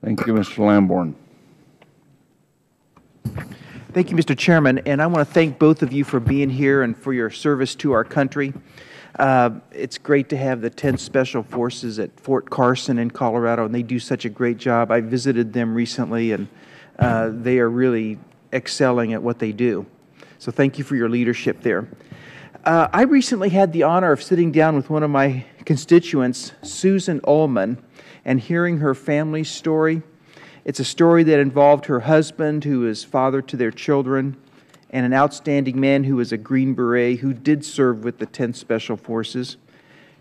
Thank you, Mr. Lamborn. Thank you, Mr. Chairman, and I want to thank both of you for being here and for your service to our country. It's great to have the 10th Special Forces at Fort Carson in Colorado, and they do such a great job. I visited them recently, and they are really excelling at what they do. So thank you for your leadership there. I recently had the honor of sitting down with one of my constituents, Susan Ullman, and hearing her family's story. It's a story that involved her husband, who is father to their children, and an outstanding man who was a Green Beret who did serve with the 10th Special Forces.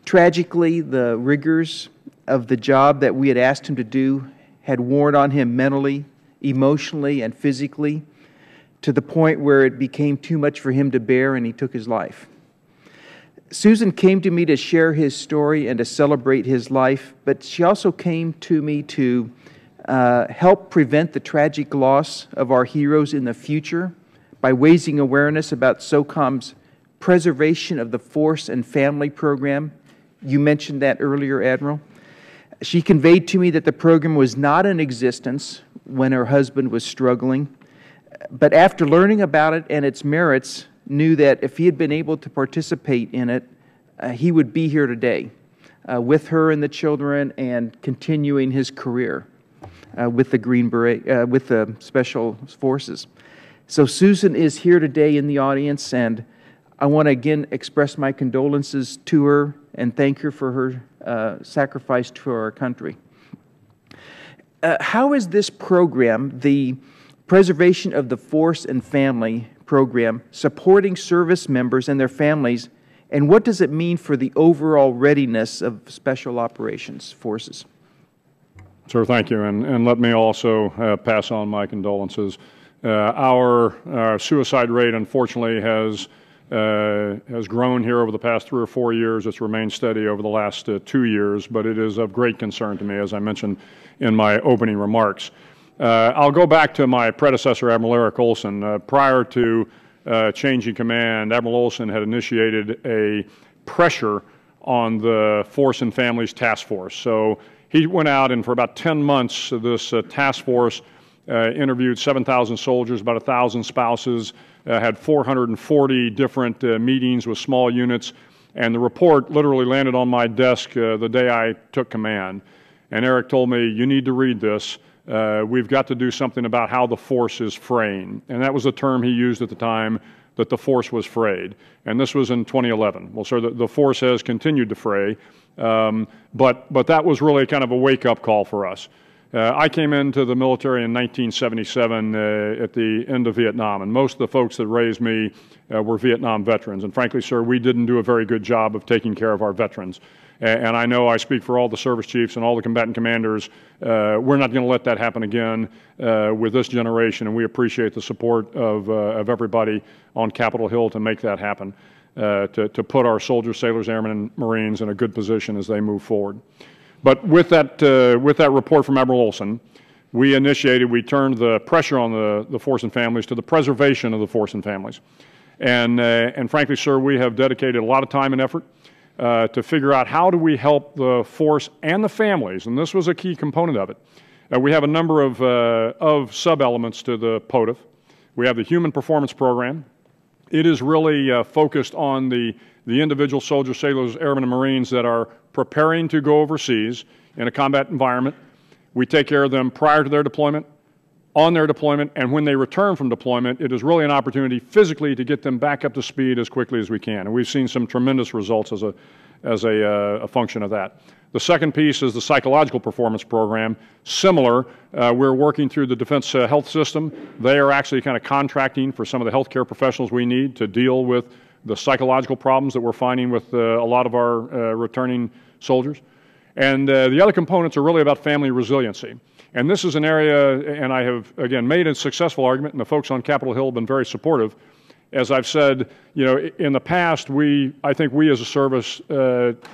Tragically, the rigors of the job that we had asked him to do had worn on him mentally, emotionally, and physically, to the point where it became too much for him to bear, and he took his life. Susan came to me to share his story and to celebrate his life, but she also came to me to help prevent the tragic loss of our heroes in the future by raising awareness about SOCOM's Preservation of the Force and Family program. You mentioned that earlier, Admiral. She conveyed to me that the program was not in existence when her husband was struggling, but after learning about it and its merits, knew that if he had been able to participate in it, he would be here today with her and the children and continuing his career with the Green Beret, with the Special Forces. So Susan is here today in the audience, and I want to again express my condolences to her and thank her for her sacrifice to our country. How is this program, the Preservation of the Force and Family program, supporting service members and their families, and what does it mean for the overall readiness of Special Operations Forces? Sir, thank you, and let me also pass on my condolences. Our suicide rate, unfortunately, has grown here over the past 3 or 4 years. It's remained steady over the last 2 years, but it is of great concern to me, as I mentioned in my opening remarks. I'll go back to my predecessor, Admiral Eric Olson. Prior to changing command, Admiral Olson had initiated a pressure on the Force and Families Task Force. So he went out, and for about 10 months, this task force interviewed 7,000 soldiers, about 1,000 spouses, had 440 different meetings with small units, and the report literally landed on my desk the day I took command. And Eric told me, "You need to read this. We've got to do something about how the force is fraying." And that was the term he used at the time, that the force was frayed. And this was in 2011. Well, sir, the force has continued to fray, but that was really kind of a wake-up call for us. I came into the military in 1977 at the end of Vietnam, and most of the folks that raised me were Vietnam veterans. And frankly, sir, we didn't do a very good job of taking care of our veterans. And I know I speak for all the service chiefs and all the combatant commanders. We're not going to let that happen again with this generation, and we appreciate the support of everybody on Capitol Hill to make that happen, to put our soldiers, sailors, airmen, and Marines in a good position as they move forward. But with that report from Admiral Olson, we turned the pressure on the Force and Families to the preservation of the Force and Families. And frankly, sir, we have dedicated a lot of time and effort to figure out how do we help the force and the families, and this was a key component of it. We have a number of sub-elements to the POTF. We have the Human Performance Program. It is really focused on the individual soldiers, sailors, airmen, and Marines that are preparing to go overseas in a combat environment. We take care of them prior to their deployment, on their deployment, and when they return from deployment. It is really an opportunity physically to get them back up to speed as quickly as we can. And we've seen some tremendous results as a function of that. The second piece is the Psychological Performance Program. Similar, we're working through the Defense Health System. They are actually kind of contracting for some of the healthcare professionals we need to deal with the psychological problems that we're finding with a lot of our returning soldiers. And the other components are really about family resiliency. And this is an area, and I have, again, made a successful argument, and the folks on Capitol Hill have been very supportive. As I've said, you know, in the past, I think we as a service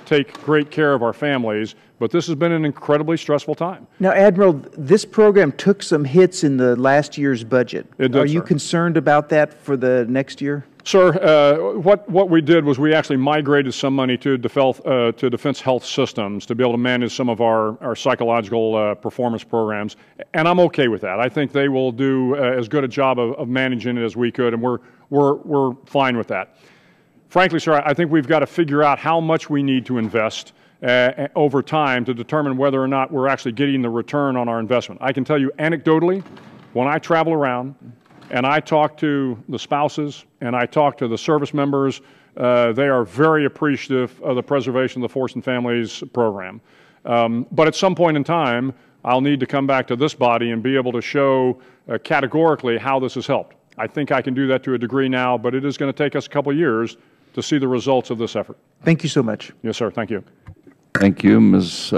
take great care of our families, but this has been an incredibly stressful time. Now, Admiral, this program took some hits in the last year's budget. It did, Are you sir. concerned about that for the next year? Sir, what we did was we actually migrated some money to Defense Health Systems to be able to manage some of our psychological performance programs, and I'm okay with that. I think they will do as good a job of managing it as we could, and we're fine with that. Frankly, sir, I think we've got to figure out how much we need to invest over time to determine whether or not we're actually getting the return on our investment. I can tell you anecdotally, when I travel around and I talk to the spouses and I talk to the service members, they are very appreciative of the Preservation of the Force and Families program. But at some point in time, I'll need to come back to this body and be able to show categorically how this has helped. I think I can do that to a degree now, but it is going to take us a couple of years to see the results of this effort. Thank you so much. Yes, sir. Thank you. Thank you, Ms.